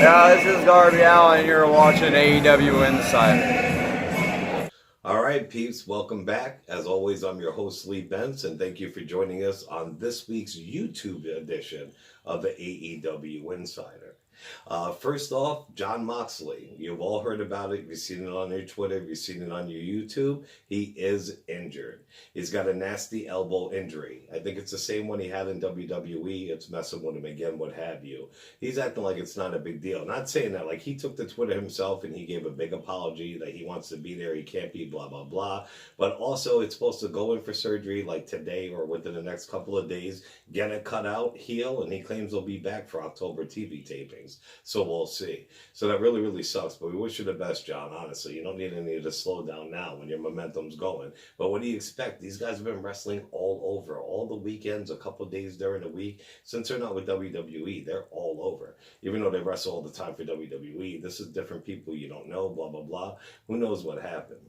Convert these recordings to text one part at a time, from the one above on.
Yeah, this is Darby Allen, and you're watching AEW Insider. All right, peeps, welcome back. As always, I'm your host, Lee Bentz, and thank you for joining us on this week's YouTube edition of the AEW Insider. First off, Jon Moxley. You've all heard about it. You've seen it on your Twitter. You've seen it on your YouTube. He is injured. He's got a nasty elbow injury. I think it's the same one he had in WWE. It's messing with him again, what have you. He's acting like it's not a big deal. Not saying that. Like, he took to Twitter himself and he gave a big apology that he wants to be there. He can't be, blah, blah, blah. But also, it's supposed to go in for surgery like today or within the next couple of days, get it cut out, heal, and he claims he'll be back for October TV tapings. So we'll see. So that really, really sucks. But we wish you the best, John, honestly. You don't need any to slow down now when your momentum's going. But what do you expect? These guys have been wrestling all over. All the weekends, a couple of days during the week. Since they're not with WWE, they're all over. Even though they wrestle all the time for WWE, this is different people you don't know, blah, blah, blah. Who knows what happened?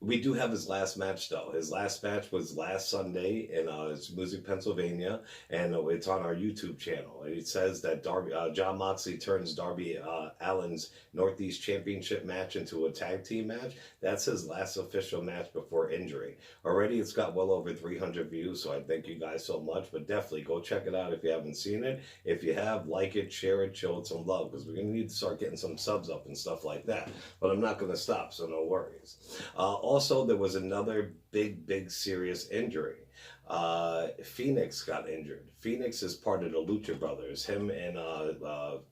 We do have his last match, though. His last match was last Sunday in Music, Pennsylvania, and it's on our YouTube channel. It says that Jon Moxley turns Darby Allin's Northeast Championship match into a tag team match. That's his last official match before injury. Already, it's got well over 300 views, so I thank you guys so much. But definitely go check it out if you haven't seen it. If you have, like it, share it, show it some love, because we're going to need to start getting some subs up and stuff like that. But I'm not going to stop, so no worries. Also, there was another big, serious injury. Phoenix got injured. Phoenix is part of the Lucha Brothers. Him and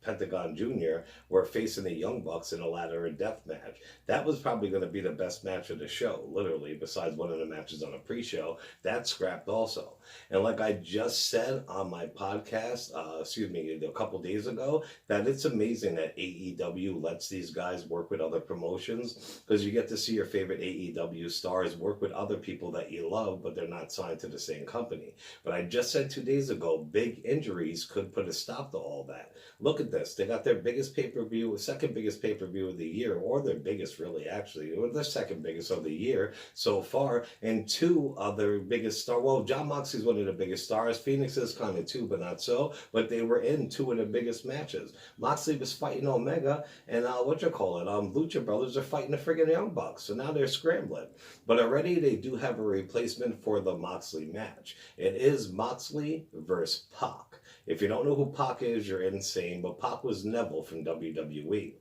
Pentagon Jr. were facing the Young Bucks in a ladder and death match. That was probably going to be the best match of the show, literally, besides one of the matches on a pre-show. That scrapped also. And like I just said on my podcast, a couple days ago, that it's amazing that AEW lets these guys work with other promotions, because you get to see your favorite AEW stars work with other people that you love, but they're not signed to the same company. But I just said 2 days ago, big injuries could put a stop to all that. Look at this. They got their biggest pay-per-view, second biggest pay-per-view of the year, or their biggest, really, actually, or the second biggest of the year so far, and two other biggest stars. Well, Jon Moxley's one of the biggest stars. Phoenix is kind of too, but not so. But they were in two of the biggest matches. Moxley was fighting Omega, and Lucha Brothers are fighting the friggin' Young Bucks. So now they're scrambling. But already they do have a replacement for the Moxley match. It is Moxley versus Pac. If you don't know who Pac is, you're insane. But Pac was Neville from WWE.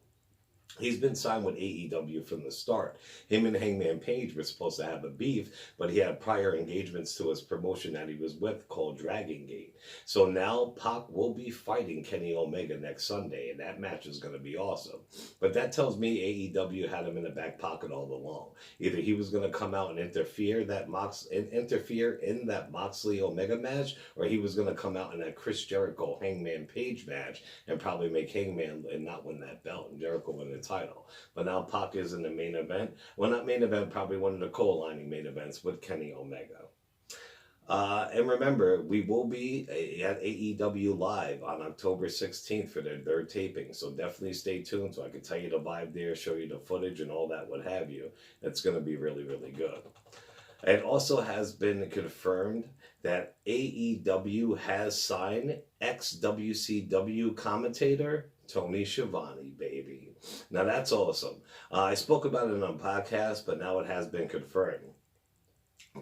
He's been signed with AEW from the start. Him and Hangman Page were supposed to have a beef, but he had prior engagements to his promotion that he was with called Dragon Gate. So now Pac will be fighting Kenny Omega next Sunday, and that match is going to be awesome. But that tells me AEW had him in the back pocket all along. Either he was going to come out and interfere in that Moxley Omega match, or he was going to come out in that Chris Jericho Hangman Page match and probably make Hangman and not win that belt, and Jericho win the title. But now Pac is in the main event. Well, not main event, probably one of the co-aligning main events with Kenny Omega. And remember, we will be at AEW Live on October 16th for their third taping. So definitely stay tuned so I can tell you the vibe there, show you the footage and all that, what have you. It's going to be really, really good. It also has been confirmed that AEW has signed ex-WCW commentator Tony Shivani, baby. Now that's awesome. I spoke about it on podcast, but now it has been confirmed.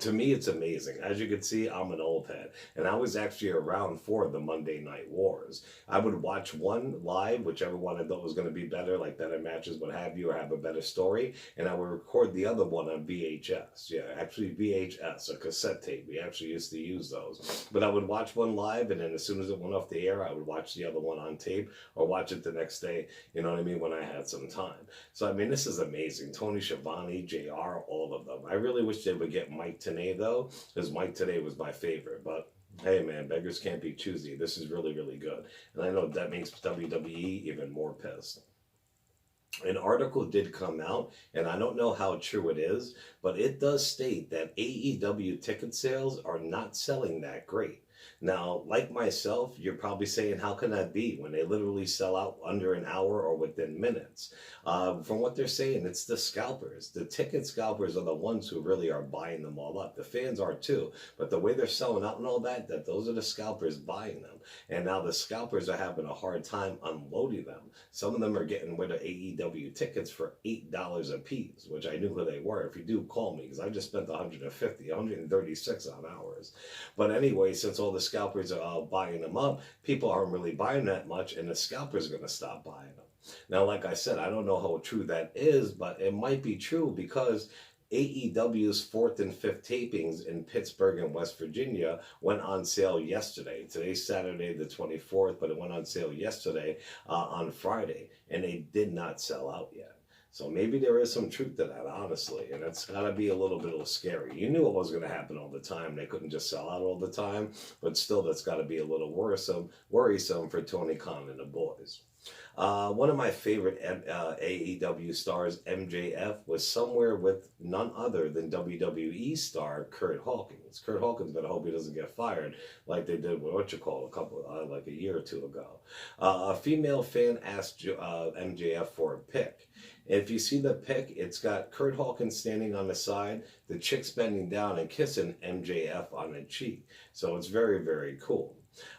To me, it's amazing. As you can see, I'm an old head, and I was actually around for the Monday Night Wars. I would watch one live, whichever one I thought was going to be better, like better matches, what have you, or have a better story, and I would record the other one on VHS. Yeah, actually VHS, a cassette tape. We actually used to use those. But I would watch one live, and then as soon as it went off the air, I would watch the other one on tape, or watch it the next day, you know what I mean, when I had some time. So, I mean, this is amazing. Tony Schiavone, JR, all of them. I really wish they would get Mike Tenay, though, because Mike Tenay was my favorite. But hey, man, beggars can't be choosy. This is really, really good. And I know that makes WWE even more pissed. An article did come out, and I don't know how true it is, but it does state that AEW ticket sales are not selling that great. Now, like myself, you're probably saying, how can that be when they literally sell out under an hour or within minutes? From what they're saying, it's the scalpers. The ticket scalpers are the ones who really are buying them all up. The fans are too, but the way they're selling out and all that, those are the scalpers buying them. And now the scalpers are having a hard time unloading them. Some of them are getting rid of AEW tickets for $8 a piece, which I knew who they were. If you do, call me, because I just spent 136 on ours. But anyway, since all the scalpers are buying them up, people aren't really buying that much, and the scalpers are going to stop buying them. Now, like I said, I don't know how true that is, but it might be true because AEW's 4th and 5th tapings in Pittsburgh and West Virginia went on sale yesterday. Today's Saturday the 24th, but it went on sale yesterday on Friday, and they did not sell out yet. So maybe there is some truth to that, honestly, and it's got to be a little bit scary. You knew it was going to happen all the time. They couldn't just sell out all the time, but still, that's got to be a little worrisome for Tony Khan and the boys. One of my favorite AEW stars, MJF, was somewhere with none other than WWE star Curt Hawkins. Curt Hawkins better hope he doesn't get fired like they did with like a year or two ago. A female fan asked MJF for a pic. If you see the pic, it's got Curt Hawkins standing on the side, the chick's bending down and kissing MJF on the cheek. So it's very, very cool.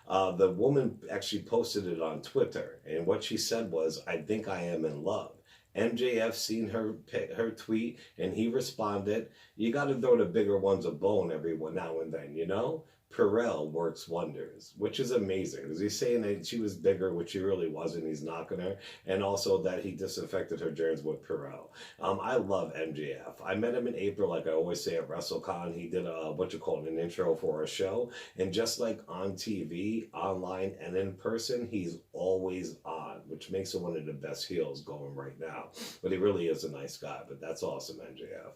The woman actually posted it on Twitter, and what she said was, "I think I am in love." MJF seen her tweet, and he responded, "You got to throw the bigger ones a bone every now and then, you know? Perel works wonders," which is amazing, because he's saying that she was bigger, which she really wasn't. He's knocking her, and also that he disinfected her germs with Perel. I love MJF. I met him in April, like I always say, at WrestleCon. He did an intro for a show, and just like on TV, online, and in person, he's always on, which makes him one of the best heels going right now. But he really is a nice guy. But that's awesome, MJF.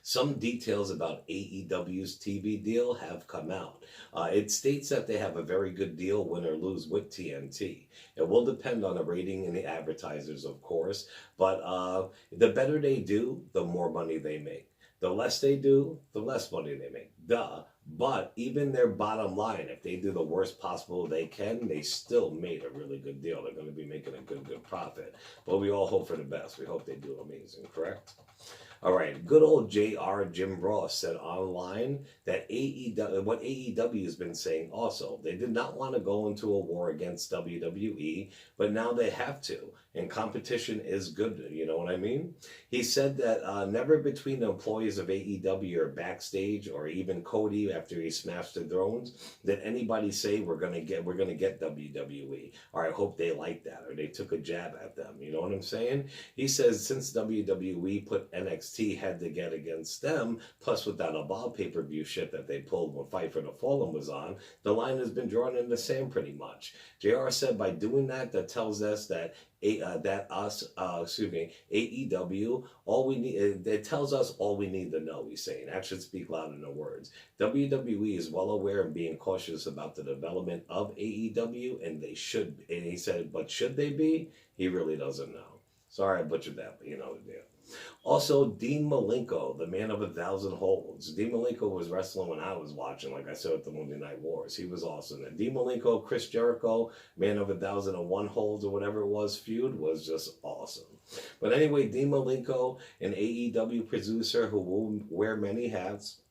Some details about AEW's TV deal have come out. It states that they have a very good deal, win or lose, with TNT. It will depend on the rating and the advertisers, of course, but the better they do, the more money they make. The less they do, the less money they make. Duh. But even their bottom line, if they do the worst possible they can, they still made a really good deal. They're going to be making a good profit. But we all hope for the best. We hope they do amazing, correct? All right, good old JR Jim Ross said online that what AEW has been saying also, they did not want to go into a war against WWE, but now they have to, and competition is good, you know what I mean? He said that never between the employees of AEW or backstage, or even Cody after he smashed the Thrones, did anybody say we're gonna get WWE, or I hope they like that, or they took a jab at them, you know what I'm saying? He says since WWE put NXT head to get against them, plus with that Evolve pay-per-view shit that they pulled when Fight for the Fallen was on, the line has been drawn in the sand pretty much. JR said by doing that, that tells us that AEW, all we need, it tells us all we need to know, he's saying. Actions speak louder than words. WWE is well aware and being cautious about the development of AEW, and they should, and he said, but should they be? He really doesn't know. Sorry I butchered that, but you know the deal. Also, Dean Malenko, the man of 1,000 holds. Dean Malenko was wrestling when I was watching, like I said, at the Monday Night Wars. He was awesome. And Dean Malenko, Chris Jericho, man of 1,001 holds or whatever it was, feud was just awesome. But anyway, Dean Malenko, an AEW producer who will wear many hats,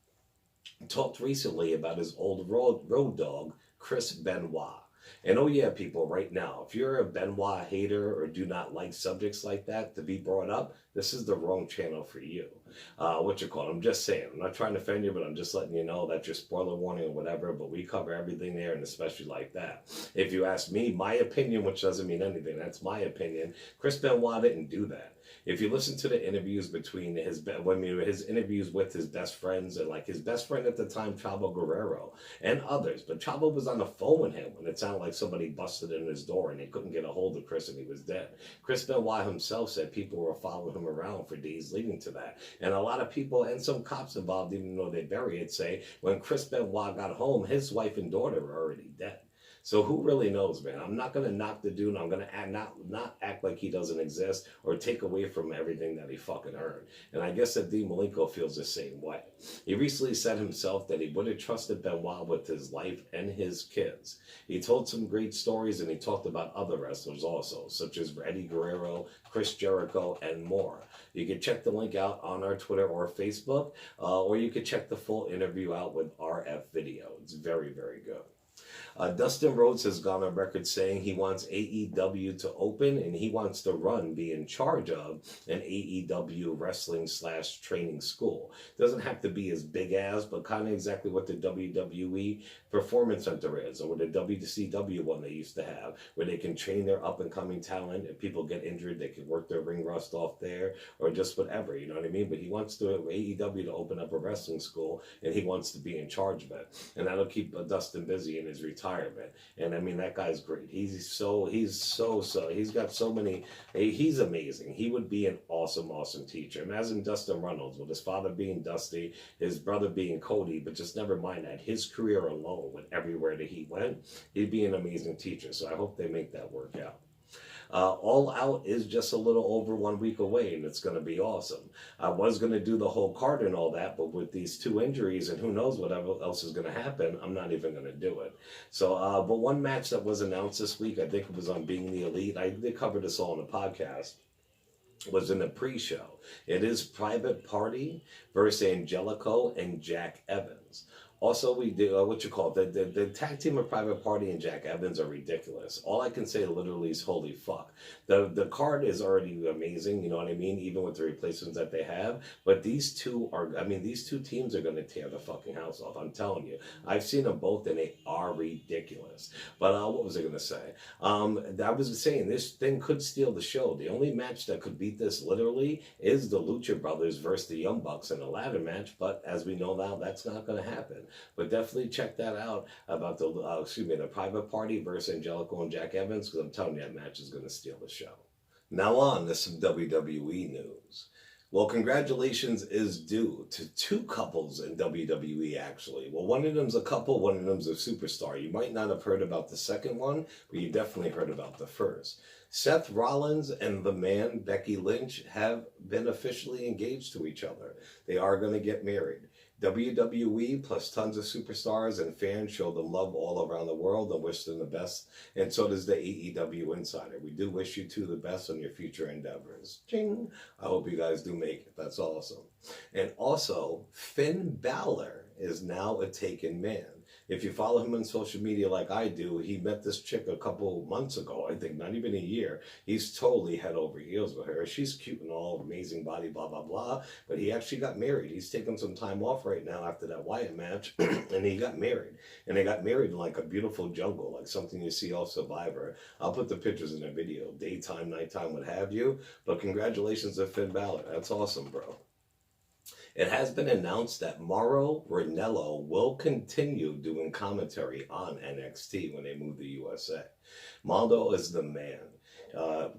talked recently about his old road dog, Chris Benoit. And oh yeah, people, right now, if you're a Benoit hater or do not like subjects like that to be brought up, this is the wrong channel for you. I'm just saying. I'm not trying to offend you, but I'm just letting you know that your spoiler warning or whatever, but we cover everything there, and especially like that. If you ask me, my opinion, which doesn't mean anything, that's my opinion, Chris Benoit didn't do that. If you listen to the interviews between his interviews with his best friends, and like his best friend at the time, Chavo Guerrero, and others, but Chavo was on the phone with him when it sounded like somebody busted in his door and they couldn't get a hold of Chris and he was dead. Chris Benoit himself said people were following him around for days leading to that. And a lot of people and some cops involved, even though they bury it, say when Chris Benoit got home, his wife and daughter were already dead. So who really knows, man? I'm not gonna knock the dude. I'm gonna not act like he doesn't exist or take away from everything that he fucking earned. And I guess that Dean Malenko feels the same way. He recently said himself that he would have trusted Benoit with his life and his kids. He told some great stories, and he talked about other wrestlers also, such as Eddie Guerrero, Chris Jericho, and more. You can check the link out on our Twitter or Facebook, or you can check the full interview out with RF Video. It's very, very good. Dustin Rhodes has gone on record saying he wants AEW to open and he wants to be in charge of an AEW wrestling / training school. Doesn't have to be as big as, but kind of exactly what the WWE Performance Center is, or what the WCW one they used to have, where they can train their up and coming talent. If people get injured, they can work their ring rust off there, or just whatever, you know what I mean? But he wants AEW to open up a wrestling school, and he wants to be in charge of it. And that'll keep Dustin busy in his retirement. And I mean, that guy's great. He's got so many, he's amazing. He would be an awesome teacher. Imagine Dustin Runnels with his father being Dusty, his brother being Cody, but just never mind that. His career alone, with everywhere that he went, he'd be an amazing teacher. So I hope they make that work out. All Out is just a little over 1 week away, and it's going to be awesome. I was going to do the whole card and all that, but with these 2 injuries and who knows what else is going to happen, I'm not even going to do it. So, but one match that was announced this week, I think it was on Being the Elite. I did cover this all in the podcast. Was in the pre-show. It is Private Party versus Angelico and Jack Evans. Also, we do, the tag team of Private Party and Jack Evans are ridiculous. All I can say literally is holy fuck. The card is already amazing, you know what I mean? Even with the replacements that they have. But these two teams are going to tear the fucking house off. I'm telling you. I've seen them both and they are ridiculous. But what was I going to say? I was saying this thing could steal the show. The only match that could beat this literally is the Lucha Brothers versus the Young Bucks in a ladder match. But as we know now, that's not going to happen. But definitely check that out about the Private Party versus Angelico and Jack Evans, because I'm telling you, that match is going to steal the show. Now on to some WWE news. Well, congratulations is due to 2 couples in WWE, actually. Well, one of them's a couple, one of them's a superstar. You might not have heard about the second one, but you definitely heard about the first. Seth Rollins and the man, Becky Lynch, have been officially engaged to each other. They are going to get married. WWE plus tons of superstars and fans show them love all around the world and wish them the best. And so does the AEW Insider. We do wish you 2 the best on your future endeavors. Ching! I hope you guys do make it. That's awesome. And also, Finn Balor is now a taken man. If you follow him on social media like I do, he met this chick a couple months ago, I think, not even a year. He's totally head over heels with her. She's cute and all, amazing body, blah, blah, blah. But he actually got married. He's taking some time off right now after that Wyatt match, and he got married. And they got married in like a beautiful jungle, like something you see off Survivor. I'll put the pictures in the video, daytime, nighttime, what have you. But congratulations to Finn Balor. That's awesome, bro. It has been announced that Morrow will continue doing commentary on NXT when they move to USA. Maldo is the man.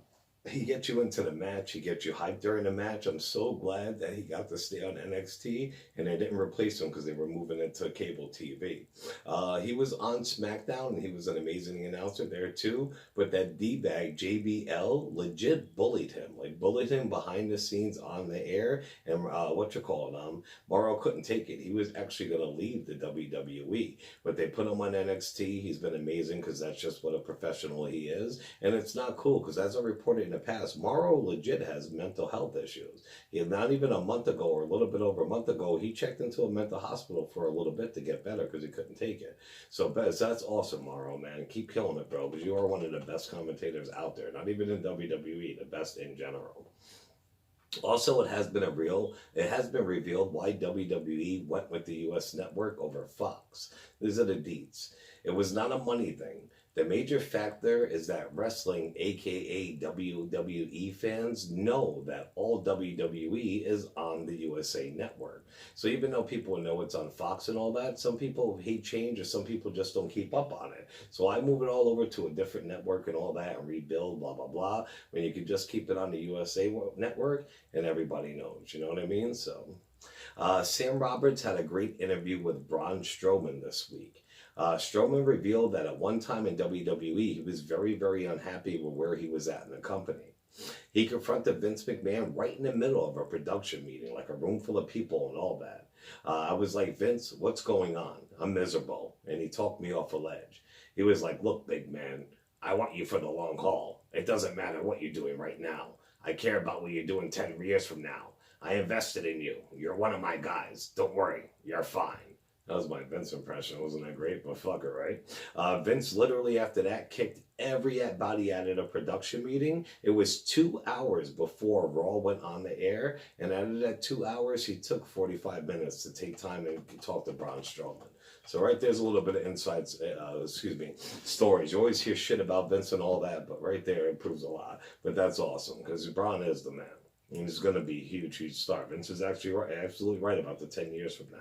He gets you into the match. He gets you hyped during the match. I'm so glad that he got to stay on NXT and they didn't replace him because they were moving into cable TV. He was on SmackDown and he was an amazing announcer there too. But that D-bag, JBL, legit bullied him behind the scenes on the air. And Morrow couldn't take it. He was actually going to leave the WWE. But they put him on NXT. He's been amazing because that's just what a professional he is. And it's not cool because as I reported in the past, Morrow legit has mental health issues. Not even a month ago or a little bit over a month ago, he checked into a mental hospital for a little bit to get better because he couldn't take it. So that's awesome, Morrow, man. Keep killing it, bro, because you are one of the best commentators out there. Not even in WWE, the best in general. Also, it has been revealed why WWE went with the US network over Fox. These are the deets. It was not a money thing. The major factor is that wrestling, aka WWE fans, know that all WWE is on the USA Network. So even though people know it's on Fox and all that, some people hate change or some people just don't keep up on it. So I move it all over to a different network and all that and rebuild, blah, blah, blah, when you could just keep it on the USA Network and everybody knows, you know what I mean? So Sam Roberts had a great interview with Braun Strowman this week. Strowman revealed that at one time in WWE, he was very, very unhappy with where he was at in the company. He confronted Vince McMahon right in the middle of a production meeting, like a room full of people and all that. I was like, Vince, what's going on? I'm miserable. And he talked me off a ledge. He was like, look, big man, I want you for the long haul. It doesn't matter what you're doing right now. I care about what you're doing 10 years from now. I invested in you. You're one of my guys. Don't worry. You're fine. That was my Vince impression. Wasn't that great? But fuck it, right? Vince literally after that kicked everybody out of the production meeting. It was 2 hours before Raw went on the air. And out of that 2 hours, he took 45 minutes to take time and talk to Braun Strowman. So right there's a little bit of insights, stories. You always hear shit about Vince and all that, but right there it proves a lot. But that's awesome because Braun is the man. And he's going to be a huge, huge star. Vince is actually right, absolutely right about the 10 years from now.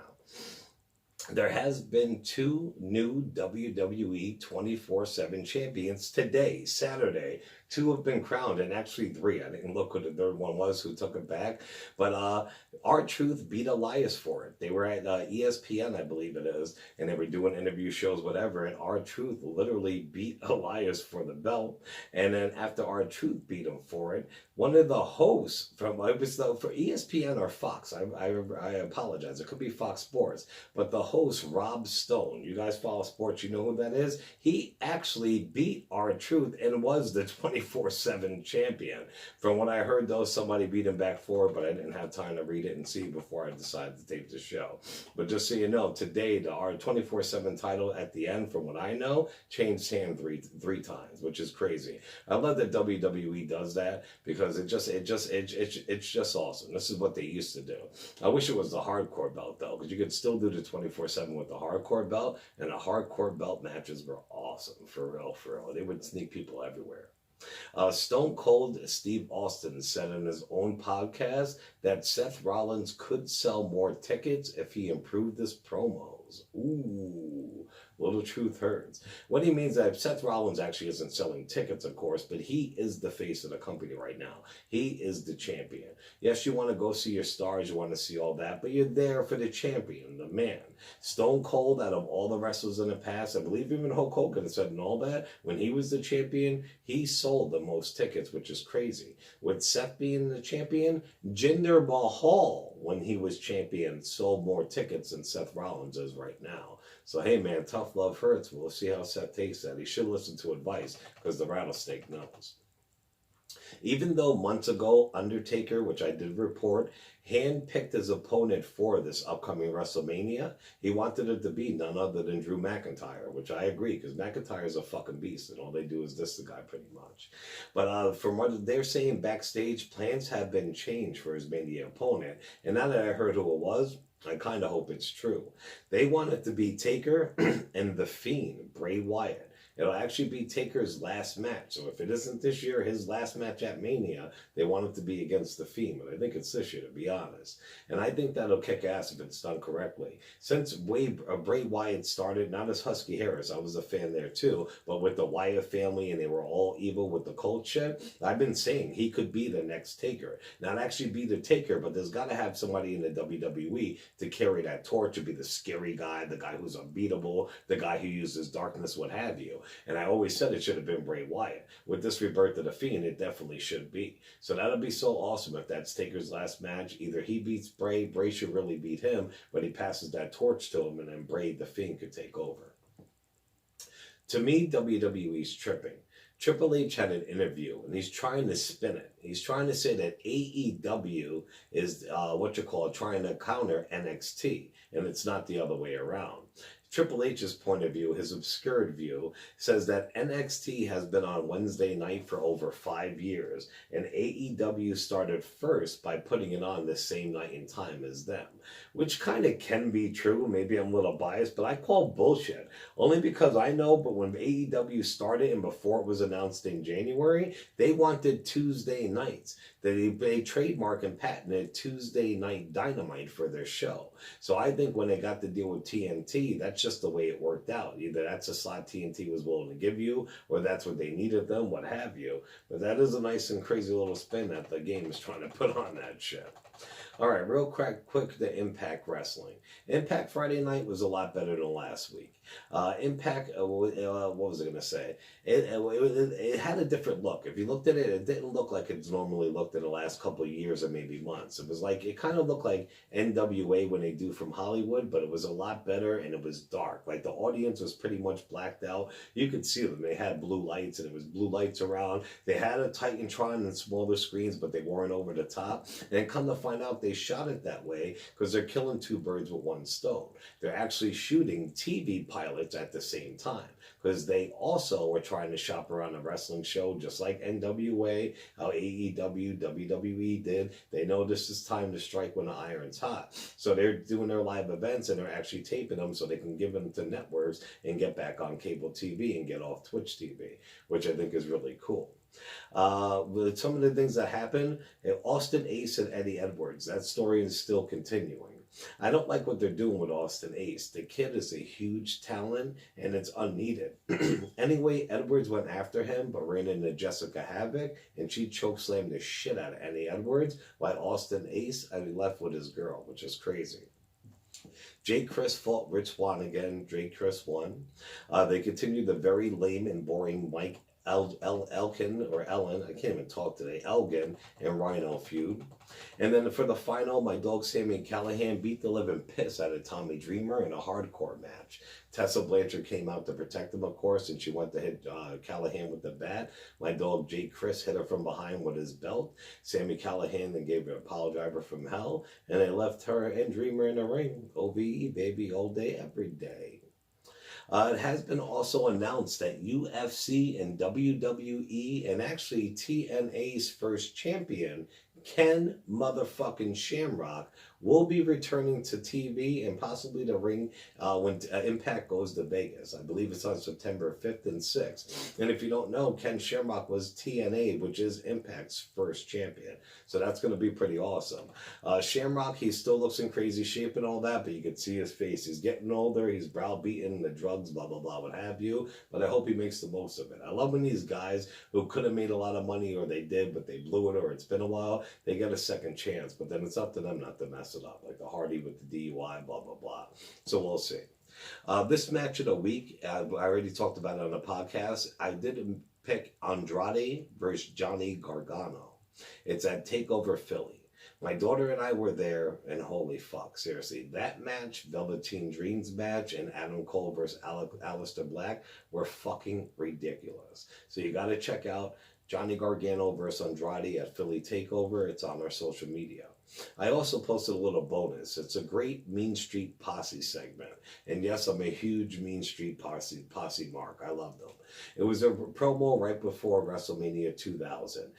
There has been 2 new WWE 24/7 champions today, Saturday. 2 have been crowned, and actually 3. I didn't look who the third one was, who took it back. But R-Truth beat Elias for it. They were at ESPN, I believe it is, and they were doing interview shows, whatever, and R-Truth literally beat Elias for the belt. And then after R-Truth beat him for it, one of the hosts from, it was for ESPN or Fox, I apologize, it could be Fox Sports, but the host, Rob Stone, you guys follow sports, you know who that is? He actually beat R-Truth and was the 24/7 champion. From what I heard, though, somebody beat him back for it, but I didn't have time to read it and see before I decided to tape the show. But just so you know, today, our 24/7 title at the end, from what I know, changed hands three times, which is crazy. I love that WWE does that because it's just awesome. This is what they used to do. I wish it was the hardcore belt, though, because you could still do the 24/7 with the hardcore belt, and the hardcore belt matches were awesome, for real, for real. They would sneak people everywhere. Stone Cold Steve Austin said in his own podcast that Seth Rollins could sell more tickets if he improved his promos. Ooh, little truth hurts. What he means that Seth Rollins actually isn't selling tickets, of course, but he is the face of the company right now. He is the champion. Yes, you want to go see your stars, you want to see all that, but you're there for the champion, the man. Stone Cold, out of all the wrestlers in the past, I believe even Hulk Hogan said and all that, when he was the champion, he sold the most tickets, which is crazy. With Seth being the champion, Jinder Mahal, when he was champion, sold more tickets than Seth Rollins is right now. So, hey, man, tough love hurts. We'll see how Seth takes that. He should listen to advice because the rattlesnake knows. Even though months ago, Undertaker, which I did report, handpicked his opponent for this upcoming WrestleMania, he wanted it to be none other than Drew McIntyre, which I agree, because McIntyre is a fucking beast, and all they do is diss the guy pretty much. But from what they're saying backstage, plans have been changed for his Mania opponent, and now that I heard who it was, I kind of hope it's true. They want it to be Taker and The Fiend, Bray Wyatt. It'll actually be Taker's last match. So if it isn't this year, his last match at Mania, they want it to be against The Fiend. But I think it's this year, to be honest. And I think that'll kick ass if it's done correctly. Since Bray Wyatt started, not as Husky Harris, I was a fan there too, but with the Wyatt family and they were all evil with the cult shit, I've been saying he could be the next Taker. Not actually be the Taker, but there's got to have somebody in the WWE to carry that torch, to be the scary guy, the guy who's unbeatable, the guy who uses darkness, what have you. And I always said it should have been Bray Wyatt. With this rebirth of The Fiend, it definitely should be. So that'll be so awesome if that's Taker's last match. Either he beats Bray, Bray should really beat him, but he passes that torch to him, and then Bray, The Fiend, could take over. To me, WWE's tripping. Triple H had an interview, and he's trying to spin it. He's trying to say that AEW is, trying to counter NXT, and it's not the other way around. Triple H's point of view, his obscured view, says that NXT has been on Wednesday night for over 5 years, and AEW started first by putting it on the same night and time as them, which kind of can be true. Maybe I'm a little biased, but I call bullshit. Only because I know, but when AEW started and before it was announced in January, they wanted Tuesday nights. They trademark and patented Tuesday Night Dynamite for their show. So I think when they got to deal with TNT, that's just the way it worked out. Either that's a slot TNT was willing to give you, or that's what they needed them, what have you. But that is a nice and crazy little spin that the game is trying to put on that shit. All right, real quick, the Impact Wrestling. Impact Friday night was a lot better than last week. Impact, what was I going to say? It had a different look. If you looked at it, it didn't look like it's normally looked in the last couple of years or maybe months. It was like, it kind of looked like NWA when they do from Hollywood, but it was a lot better and it was dark. Like the audience was pretty much blacked out. You could see them. They had blue lights and it was blue lights around. They had a Titantron and smaller screens, but they weren't over the top. And come to find out, they shot it that way because they're killing two birds with one stone. They're actually shooting TV pilots at the same time because they also were trying to shop around a wrestling show just like NWA, how AEW, WWE did. They know this is time to strike when the iron's hot. So they're doing their live events and they're actually taping them so they can give them to networks and get back on cable TV and get off Twitch TV, which I think is really cool. With some of the things that happened, Austin Ace and Eddie Edwards, that story is still continuing. I don't like what they're doing with Austin Ace. The kid is a huge talent and it's unneeded. Anyway, Edwards went after him but ran into Jessica Havoc and she chokeslammed the shit out of Eddie Edwards while Austin Ace left with his girl, which is crazy. Jay Chris fought Rich Swann again. Jay Chris won. They continued the very lame and boring Mike Elgin, or Ellen, I can't even talk today, Elgin and Rhino feud. And then for the final, my dog Sami Callihan beat the living piss out of Tommy Dreamer in a hardcore match. Tessa Blanchard came out to protect him, of course, and she went to hit Callahan with the bat. My dog Jay Chris hit her from behind with his belt. Sami Callihan then gave her a pile driver from hell, and they left her and Dreamer in the ring. OVE, baby, all day, every day. It has been also announced that UFC and WWE and actually TNA's first champion, Ken motherfucking Shamrock, will be returning to TV and possibly the ring when Impact goes to Vegas. I believe it's on September 5th and 6th. And if you don't know, Ken Shamrock was TNA, which is Impact's first champion. So that's going to be pretty awesome. Shamrock, he still looks in crazy shape and all that, but you can see his face. He's getting older. He's browbeaten, the drugs, blah, blah, blah, what have you. But I hope he makes the most of it. I love when these guys who could have made a lot of money or they did, but they blew it or it's been a while, they get a second chance. But then it's up to them not to mess it up, like the Hardy with the DUI, blah, blah, blah. So we'll see. This match of the week, I already talked about it on the podcast. I did pick Andrade versus Johnny Gargano. It's at TakeOver Philly. My daughter and I were there, and holy fuck, seriously, that match, Velveteen Dreams match, and Adam Cole versus Aleister Black were fucking ridiculous. So you got to check out Johnny Gargano versus Andrade at Philly TakeOver. It's on our social media. I also posted a little bonus. It's a great Mean Street Posse segment. And yes, I'm a huge Mean Street Posse mark. I love them. It was a promo right before WrestleMania 2000.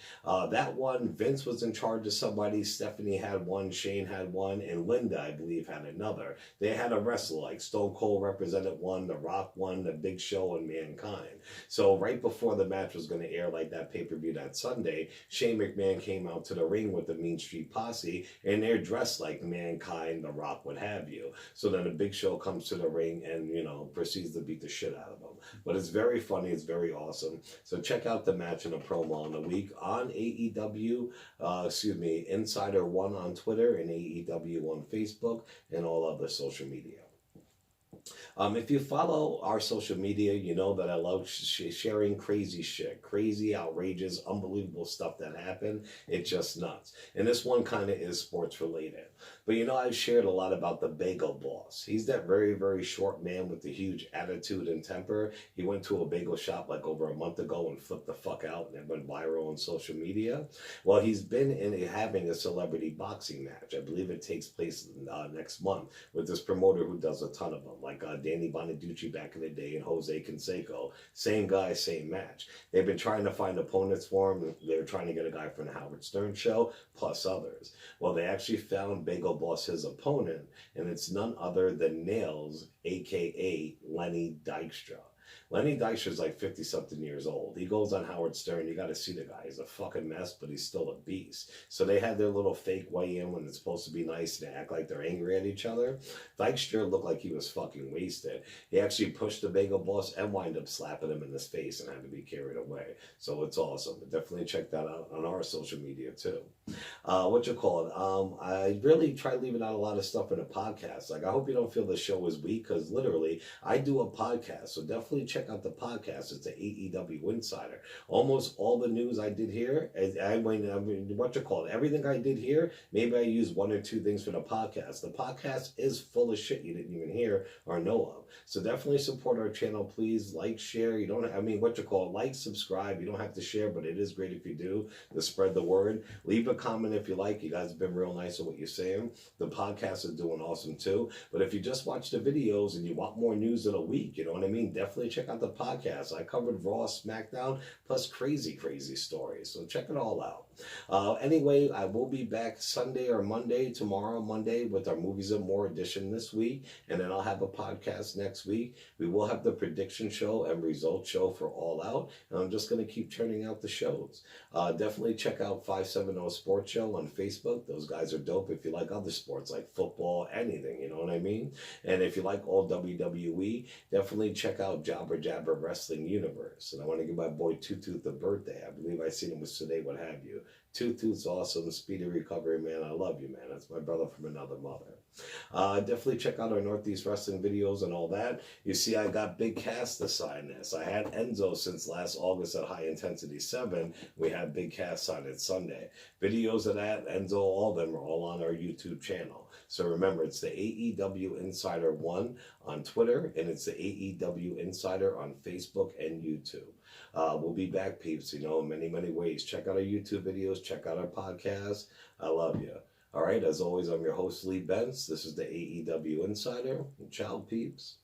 That one, Vince was in charge of somebody. Stephanie had one, Shane had one, and Linda, I believe, had another. They had a wrestle, like Stone Cold represented one, The Rock one, The Big Show, and Mankind. So right before the match was going to air, like that pay-per-view that Sunday, Shane McMahon came out to the ring with the Mean Street Posse, and they're dressed like Mankind, The Rock, what have you. So then the Big Show comes to the ring and, you know, proceeds to beat the shit out of them. But it's very funny. It's very awesome. So check out the match and the promo on the week on AEW, Insider One on Twitter and AEW on Facebook and all other social media. If you follow our social media, you know that I love sharing crazy shit, crazy, outrageous, unbelievable stuff that happened. It's just nuts. And this one kind of is sports related. But you know, I've shared a lot about the Bagel Boss. He's that very, very short man with the huge attitude and temper. He went to a bagel shop like over a month ago and flipped the fuck out, and it went viral on social media. Well, he's been having a celebrity boxing match. I believe it takes place next month with this promoter who does a ton of them, like Danny Bonaducci back in the day and Jose Canseco. Same guy, same match. They've been trying to find opponents for him. They were trying to get a guy from the Howard Stern show, plus others. Well, they actually found Bagel Boss his opponent, and it's none other than Nails, a.k.a. Lenny Dykstra. Lenny Dykstra is like 50-something years old. He goes on Howard Stern. You got to see the guy. He's a fucking mess, but he's still a beast. So they had their little fake weigh-in when it's supposed to be nice and they act like they're angry at each other. Dykstra looked like he was fucking wasted. He actually pushed the Bagel Boss and wind up slapping him in his face and had to be carried away. So it's awesome. But definitely check that out on our social media too. I really try leaving out a lot of stuff in a podcast. Like, I hope you don't feel the show is weak, because literally I do a podcast. So definitely check out the podcast. It's the AEW Insider. Almost all the news I did here, everything I did here, maybe I use one or two things for the podcast. The podcast is full of shit you didn't even hear or know of. So definitely support our channel, please. Like, share. Like, subscribe. You don't have to share, but it is great if you do, to spread the word. Leave a comment if you like. You guys have been real nice with what you're saying. The podcast is doing awesome too. But if you just watch the videos and you want more news in a week, you know what I mean? Definitely check out the podcast. I covered Raw, SmackDown, plus crazy stories. So check it all out. Anyway, I will be back tomorrow Monday, with our Movies and More edition this week. And then I'll have a podcast next week. We will have the prediction show and results show for All Out. And I'm just going to keep churning out the shows. Definitely check out 570 Sports Show on Facebook. Those guys are dope if you like other sports like football, anything, you know what I mean? And if you like all WWE, definitely check out Jabber Wrestling Universe. And I want to give my boy Two Tooth a birthday. I believe I seen him with today, what have you. Two Tooth's awesome. Speedy recovery, man. I love you, man. That's my brother from another mother. Definitely check out our Northeast Wrestling videos and all that. You see, I got Big Cass to sign this. I had Enzo since last August at High Intensity 7. We had Big Cass sign it Sunday. Videos of that, Enzo, all of them are all on our YouTube channel. So remember, it's the AEW Insider 1 on Twitter, and it's the AEW Insider on Facebook and YouTube. We'll be back, peeps, in many ways. Check out our YouTube videos. Check out our podcast. I love you. All right, as always, I'm your host, Lee Benz. This is the AEW Insider. Ciao, peeps.